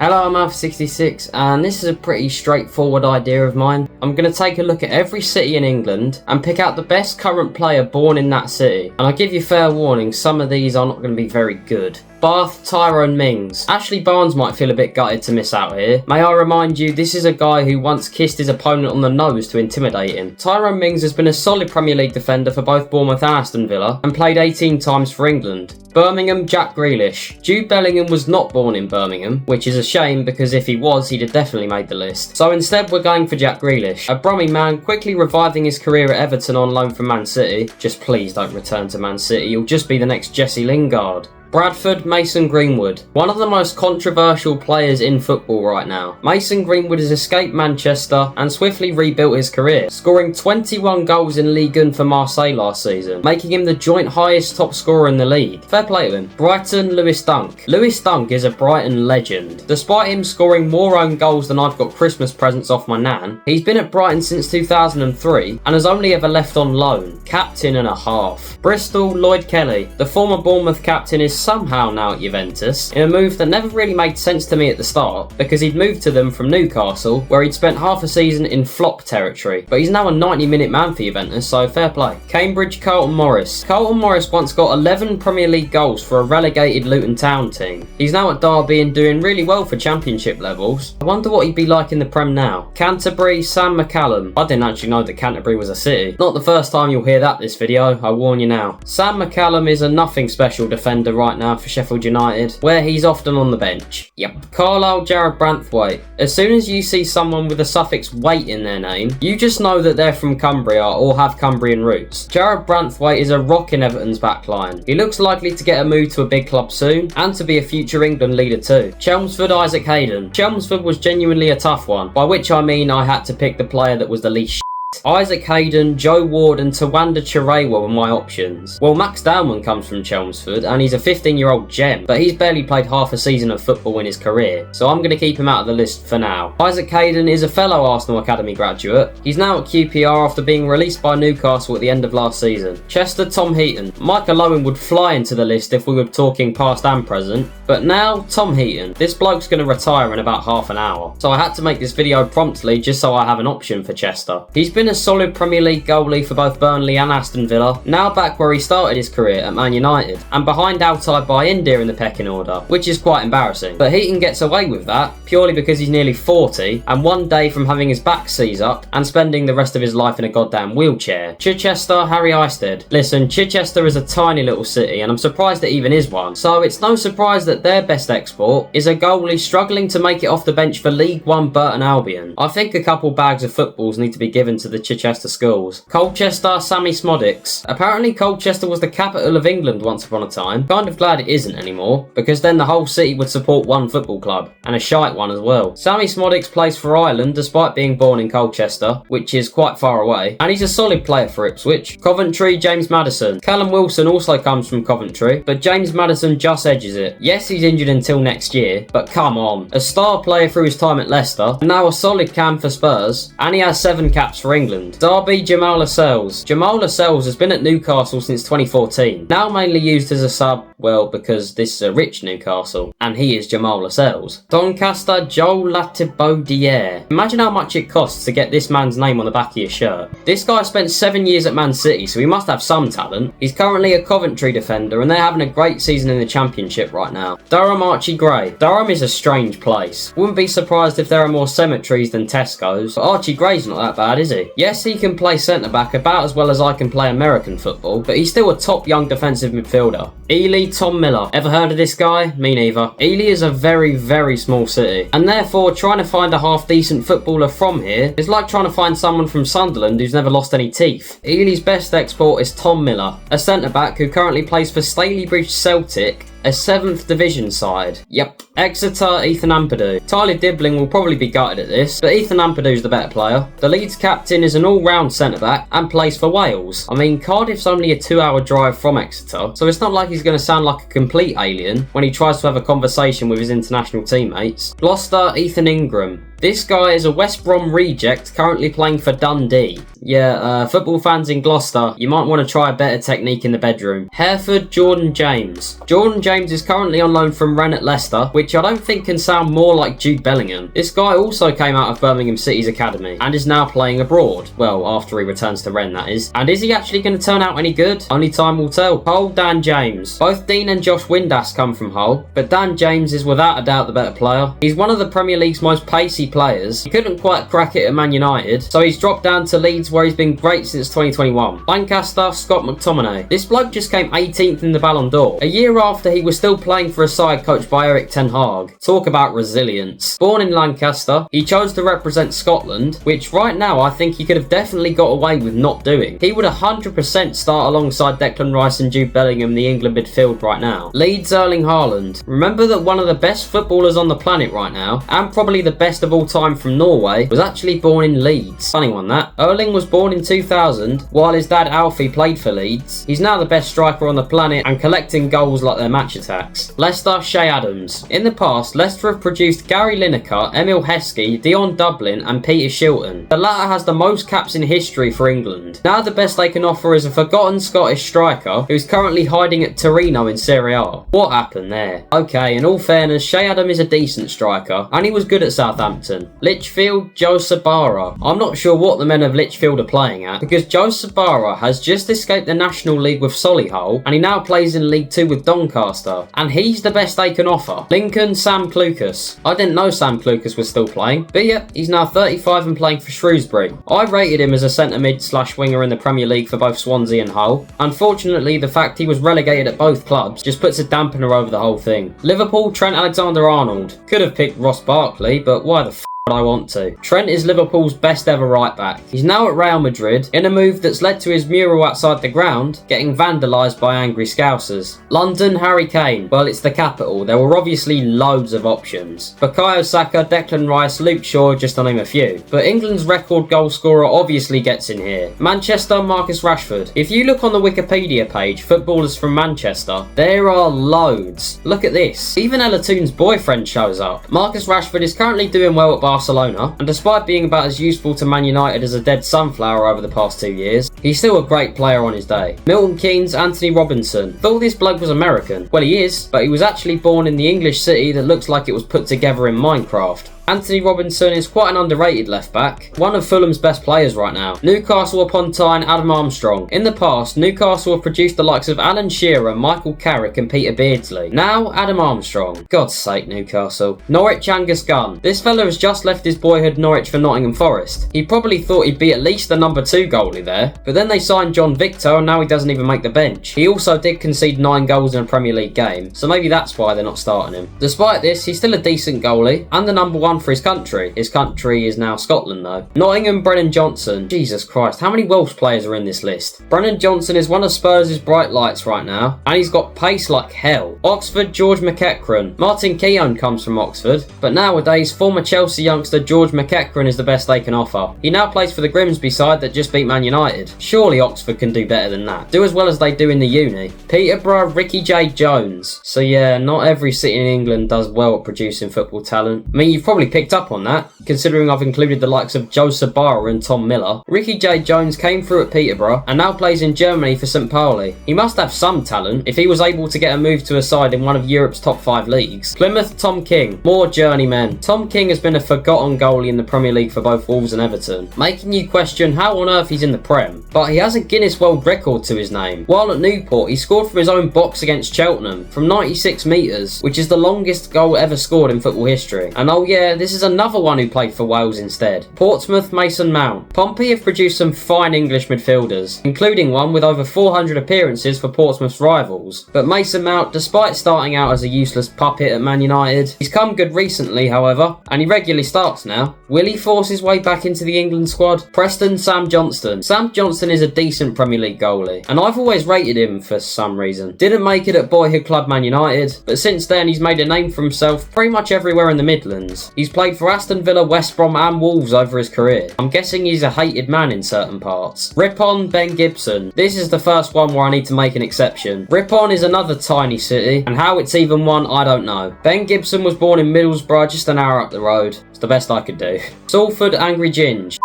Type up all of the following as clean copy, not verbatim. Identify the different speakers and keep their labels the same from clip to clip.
Speaker 1: Hello, I'm Alfie66 and this is a pretty straightforward idea of mine. I'm going to take a look at every city in England and pick out the best current player born in that city. And I give you fair warning, some of these are not going to be very good. Bath, Tyrone Mings. Ashley Barnes might feel a bit gutted to miss out here. May I remind you, this is a guy who once kissed his opponent on the nose to intimidate him. Tyrone Mings has been a solid Premier League defender for both Bournemouth and Aston Villa and played 18 times for England. Birmingham, Jack Grealish. Jude Bellingham was not born in Birmingham, which is a shame because if he was, he'd have definitely made the list. So instead we're going for Jack Grealish, a Brummy man quickly reviving his career at Everton on loan from Man City. Just please don't return to Man City, you'll just be the next Jesse Lingard. Bradford, Mason Greenwood. One of the most controversial players in football right now. Mason Greenwood has escaped Manchester and swiftly rebuilt his career, scoring 21 goals in Ligue 1 for Marseille last season, making him the joint highest top scorer in the league. Fair play to him. Brighton, Lewis Dunk. Lewis Dunk is a Brighton legend. Despite him scoring more own goals than I've got Christmas presents off my nan, he's been at Brighton since 2003 and has only ever left on loan. Captain and a half. Bristol, Lloyd Kelly. The former Bournemouth captain is somehow now at Juventus, in a move that never really made sense to me at the start, because he'd moved to them from Newcastle, where he'd spent half a season in flop territory. But he's now a 90-minute man for Juventus, so fair play. Cambridge, Carlton Morris. Carlton Morris once got 11 Premier League goals for a relegated Luton Town team. He's now at Derby and doing really well for Championship levels. I wonder what he'd be like in the Prem now. Canterbury, Sam McCallum. I didn't actually know that Canterbury was a city. Not the first time you'll hear that this video, I warn you now. Sam McCallum is a nothing special defender right now for Sheffield United, where he's often on the bench. Yep. Carlisle, Jarrad Branthwaite. As soon as you see someone with the suffix "wait" in their name, you just know that they're from Cumbria or have Cumbrian roots. Jarrad Branthwaite is a rock in Everton's backline. He looks likely to get a move to a big club soon, and to be a future England leader too. Chelmsford, Isaac Hayden. Chelmsford was genuinely a tough one, by which I mean I had to pick the player that was the least Isaac Hayden, Joe Ward and Tawanda Chirewa were my options. Well, Max Dowman comes from Chelmsford and he's a 15-year-old gem, but he's barely played half a season of football in his career, so I'm going to keep him out of the list for now. Isaac Hayden is a fellow Arsenal Academy graduate. He's now at QPR after being released by Newcastle at the end of last season. Chester, Tom Heaton. Michael Owen would fly into the list if we were talking past and present, but now Tom Heaton. This bloke's going to retire in about half an hour, so I had to make this video promptly just so I have an option for Chester. He's been a solid Premier League goalie for both Burnley and Aston Villa, now back where he started his career at Man United, and behind Altay Bayindir in the pecking order, which is quite embarrassing. But Heaton gets away with that purely because he's nearly 40 and one day from having his back seized up and spending the rest of his life in a goddamn wheelchair. Chichester, Harry Isted. Listen, Chichester is a tiny little city and I'm surprised it even is one, so it's no surprise that their best export is a goalie struggling to make it off the bench for League One Burton Albion. I think a couple bags of footballs need to be given to the Chichester schools. Colchester, Sammy Smodics. Apparently Colchester was the capital of England once upon a time. Kind of glad it isn't anymore, because then the whole city would support one football club, and a shite one as well. Sammy Smodics plays for Ireland despite being born in Colchester, which is quite far away, and he's a solid player for Ipswich. Coventry, James Maddison. Callum Wilson also comes from Coventry, but James Maddison just edges it. Yes, he's injured until next year, but come on. A star player through his time at Leicester, and now a solid cam for Spurs, and he has 7 caps for England. Derby, Jamal Lascelles. Jamal Lascelles has been at Newcastle since 2014, now mainly used as a sub, well, because this is a rich Newcastle, and he is Jamal Lascelles. Doncaster, Joel Latibaudiere. Imagine how much it costs to get this man's name on the back of your shirt. This guy spent 7 years at Man City, so he must have some talent. He's currently a Coventry defender, and they're having a great season in the Championship right now. Durham, Archie Gray. Durham is a strange place. Wouldn't be surprised if there are more cemeteries than Tesco's, but Archie Gray's not that bad, is he? Yes, he can play centre-back about as well as I can play American football, but he's still a top young defensive midfielder. Ely, Tom Miller. Ever heard of this guy? Me neither. Ely is a very, very small city, and therefore trying to find a half-decent footballer from here is like trying to find someone from Sunderland who's never lost any teeth. Ely's best export is Tom Miller, a centre-back who currently plays for Stalybridge Celtic, a 7th division side. Yep. Exeter, Ethan Ampadu. Tyler Dibbling will probably be gutted at this, but Ethan Ampadu's the better player. The Leeds captain is an all-round centre-back and plays for Wales. I mean, Cardiff's only a 2-hour drive from Exeter, so it's not like he's going to sound like a complete alien when he tries to have a conversation with his international teammates. Gloucester, Ethan Ingram. This guy is a West Brom reject currently playing for Dundee. Yeah, football fans in Gloucester, you might want to try a better technique in the bedroom. Hereford, Jordan James. Jordan James is currently on loan from Rennes at Leicester, which I don't think can sound more like Jude Bellingham. This guy also came out of Birmingham City's academy and is now playing abroad. Well, after he returns to Rennes, that is. And is he actually going to turn out any good? Only time will tell. Hull, Dan James. Both Dean and Josh Windass come from Hull, but Dan James is without a doubt the better player. He's one of the Premier League's most pacey players. He couldn't quite crack it at Man United, so he's dropped down to Leeds where he's been great since 2021. Lancaster, Scott McTominay. This bloke just came 18th in the Ballon d'Or, a year after he was still playing for a side coached by Eric Ten Hag. Talk about resilience. Born in Lancaster, he chose to represent Scotland, which right now I think he could have definitely got away with not doing. He would 100% start alongside Declan Rice and Jude Bellingham in the England midfield right now. Leeds, Erling Haaland. Remember that one of the best footballers on the planet right now, and probably the best of all time from Norway, was actually born in Leeds. Funny one that. Erling was born in 2000, while his dad Alfie played for Leeds. He's now the best striker on the planet and collecting goals like their match attacks. Leicester, Shay Adams. In the past, Leicester have produced Gary Lineker, Emil Heskey, Dion Dublin and Peter Shilton. The latter has the most caps in history for England. Now the best they can offer is a forgotten Scottish striker who's currently hiding at Torino in Serie A. What happened there? Okay, in all fairness, Shay Adams is a decent striker and he was good at Southampton. Lichfield, Joe Sabara. I'm not sure what the men of Lichfield are playing at, because Joe Sabara has just escaped the National League with Solihull and he now plays in League 2 with Doncaster, and he's the best they can offer. Lincoln, Sam Clucas. I didn't know Sam Clucas was still playing, but yeah, he's now 35 and playing for Shrewsbury. I rated him as a centre mid / winger in the Premier League for both Swansea and Hull. Unfortunately, the fact he was relegated at both clubs just puts a dampener over the whole thing. Liverpool, Trent Alexander-Arnold. Could have picked Ross Barkley, but why the I want to. Trent is Liverpool's best ever right back. He's now at Real Madrid in a move that's led to his mural outside the ground getting vandalised by angry Scousers. London, Harry Kane. Well, it's the capital. There were obviously loads of options. Bukayo Saka, Declan Rice, Luke Shaw, just to name a few. But England's record goal scorer obviously gets in here. Manchester, Marcus Rashford. If you look on the Wikipedia page, footballers from Manchester, there are loads. Look at this. Even Ella Toon's boyfriend shows up. Marcus Rashford is currently doing well at Barcelona, and despite being about as useful to Man United as a dead sunflower over the past 2 years, he's still a great player on his day. Milton Keynes, Anthony Robinson. Thought this bloke was American. Well, he is, but he was actually born in the English city that looks like it was put together in Minecraft. Anthony Robinson is quite an underrated left back, one of Fulham's best players right now. Newcastle upon Tyne, Adam Armstrong. In the past, Newcastle have produced the likes of Alan Shearer, Michael Carrick and Peter Beardsley. Now, Adam Armstrong. God's sake, Newcastle. Norwich, Angus Gunn. This fella has just left his boyhood Norwich for Nottingham Forest. He probably thought he'd be at least the number 2 goalie there, but then they signed John Victor and now he doesn't even make the bench. He also did concede 9 goals in a Premier League game, so maybe that's why they're not starting him. Despite this, he's still a decent goalie and the number 1 for his country. His country is now Scotland though. Nottingham, Brennan Johnson. Jesus Christ, how many Welsh players are in this list? Brennan Johnson is one of Spurs' bright lights right now, and he's got pace like hell. Oxford, George McEachran. Martin Keown comes from Oxford, but nowadays former Chelsea youngster George McEachran is the best they can offer. He now plays for the Grimsby side that just beat Man United. Surely Oxford can do better than that. Do as well as they do in the uni. Peterborough, Ricky J. Jones. So yeah, not every city in England does well at producing football talent. I mean, you've probably picked up on that, considering I've included the likes of Joe Sabara and Tom Miller. Ricky J. Jones came through at Peterborough and now plays in Germany for St. Pauli. He must have some talent if he was able to get a move to a side in one of Europe's top 5 leagues. Plymouth, Tom King. More journeymen. Tom King has been a forgotten goalie in the Premier League for both Wolves and Everton, making you question how on earth he's in the Prem. But he has a Guinness World Record to his name. While at Newport, he scored from his own box against Cheltenham from 96 metres, which is the longest goal ever scored in football history. And oh yeah, this is another one who played for Wales instead. Portsmouth, Mason Mount. Pompey have produced some fine English midfielders, including one with over 400 appearances for Portsmouth's rivals. But Mason Mount, despite starting out as a useless puppet at Man United, he's come good recently, however, and he regularly starts now. Will he force his way back into the England squad? Preston, Sam Johnston. Sam Johnston is a decent Premier League goalie, and I've always rated him for some reason. Didn't make it at boyhood club Man United, but since then he's made a name for himself pretty much everywhere in the Midlands. He's played for Aston Villa, West Brom and Wolves over his career. I'm guessing he's a hated man in certain parts. Rip on Ben Gibson. This is the first one where I need to make an exception. Rip on is another tiny city, and how it's even one, I don't know. Ben Gibson was born in Middlesbrough, just an hour up the road. It's the best I could do. Salford Angry Ginge.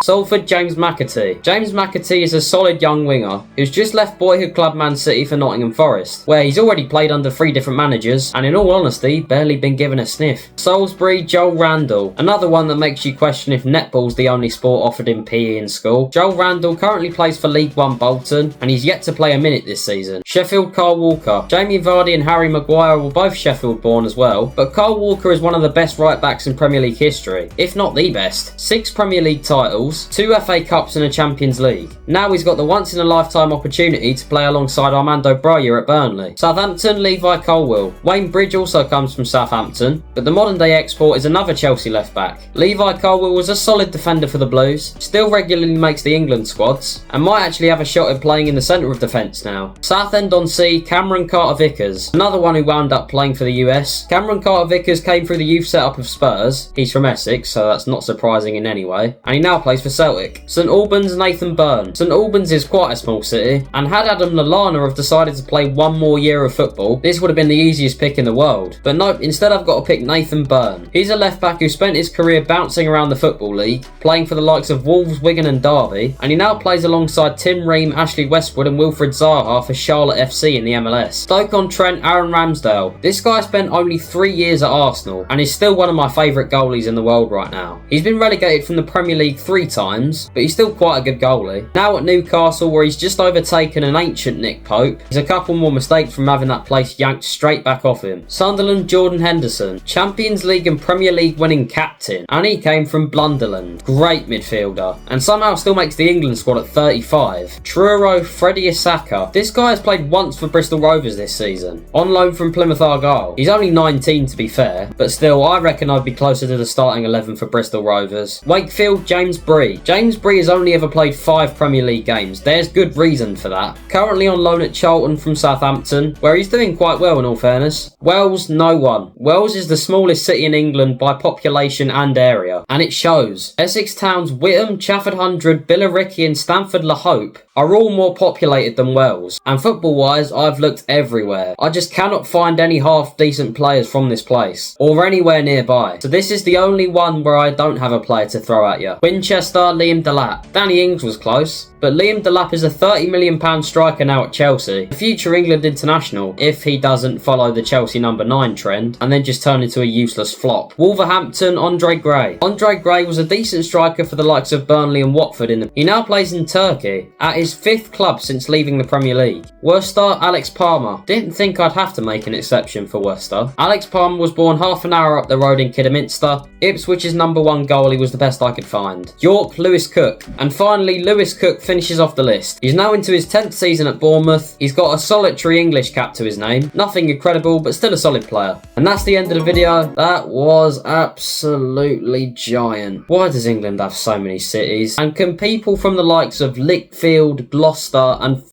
Speaker 1: Salford James McAtee. James McAtee is a solid young winger who's just left boyhood club Man City for Nottingham Forest, where he's already played under 3 different managers and in all honesty barely been given a sniff. Salisbury Joel Randall. Another one that makes you question if netball's the only sport offered in PE in school. Joel Randall currently plays for League One Bolton and he's yet to play a minute this season. Sheffield Carl Walker. Jamie Vardy and Harry Maguire were both Sheffield born as well, but Carl Walker is one of the best right backs in Premier League history, if not the best. 6 Premier League titles, 2 FA Cups and a Champions League. Now he's got the once-in-a-lifetime opportunity to play alongside Armando Broja at Burnley. Southampton, Levi Colwill. Wayne Bridge also comes from Southampton, but the modern-day export is another Chelsea left-back. Levi Colwill was a solid defender for the Blues, still regularly makes the England squads, and might actually have a shot at playing in the centre of defence now. Southend-on-Sea, Cameron Carter-Vickers. Another one who wound up playing for the US. Cameron Carter-Vickers came through the youth setup of Spurs. He's from Essex, so that's not surprising in any way, and he now plays for Celtic. St Albans Nathan Byrne. St Albans is quite a small city, and had Adam Lallana have decided to play one more year of football, this would have been the easiest pick in the world. But nope, instead I've got to pick Nathan Byrne. He's a left back who spent his career bouncing around the Football League, playing for the likes of Wolves, Wigan and Derby, and he now plays alongside Tim Ream, Ashley Westwood and Wilfred Zaha for Charlotte FC in the MLS. Stoke-on-Trent Aaron Ramsdale. This guy spent only 3 years at Arsenal, and is still one of my favourite goalies in the world right now. He's been relegated from the Premier League 3 times, but he's still quite a good goalie. Now at Newcastle, where he's just overtaken an ancient Nick Pope. He's a couple more mistakes from having that place yanked straight back off him. Sunderland Jordan Henderson. Champions League and Premier League winning captain, and he came from Blunderland. Great midfielder, and somehow still makes the England squad at 35. Truro Freddie Isaka. This guy has played once for Bristol Rovers this season, on loan from Plymouth Argyle. He's only 19 to be fair, but still I reckon I'd be closer to the starting 11 for Bristol Rovers. Wakefield James Bree. James Bree has only ever played 5 Premier League games. There's good reason for that. Currently on loan at Charlton from Southampton, where he's doing quite well in all fairness. Wells, no one. Wells is the smallest city in England by population and area, and it shows. Essex towns Whittam, Chafford Hundred, Billericay and Stamford La Hope are all more populated than Wells. And football wise, I've looked everywhere. I just cannot find any half decent players from this place, or anywhere nearby. So this is the only one where I don't have a player to throw at you. Winchester, Liam Delap. Danny Ings was close, but Liam Delap is a £30 million striker now at Chelsea, a future England international, if he doesn't follow the Chelsea number 9 trend, and then just turn into a useless flop. Wolverhampton, Andre Gray. Andre Gray was a decent striker for the likes of Burnley and Watford. He now plays in Turkey, at his 5th club since leaving the Premier League. Worcester, Alex Palmer. Didn't think I'd have to make an exception for Worcester. Alex Palmer was born half an hour up the road in Kidderminster. Ipswich's number 1 goalie was the best I could find. York, Lewis Cook. And finally, Lewis Cook finishes off the list. He's now into his 10th season at Bournemouth. He's got a solitary English cap to his name. Nothing incredible, but still a solid player. And that's the end of the video. That was absolutely giant. Why does England have so many cities? And can people from the likes of Lichfield, Gloucester and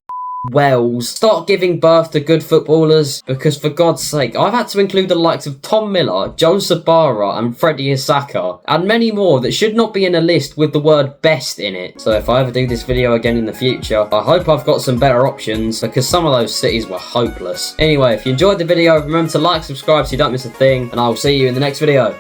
Speaker 1: Wells start giving birth to good footballers? Because for God's sake, I've had to include the likes of Tom Miller, Joe Sabara and Freddie Isaka, and many more that should not be in a list with the word best in it. So if I ever do this video again in the future, I hope I've got some better options, because some of those cities were hopeless. Anyway, if you enjoyed the video, remember to like, subscribe so you don't miss a thing, and I will see you in the next video.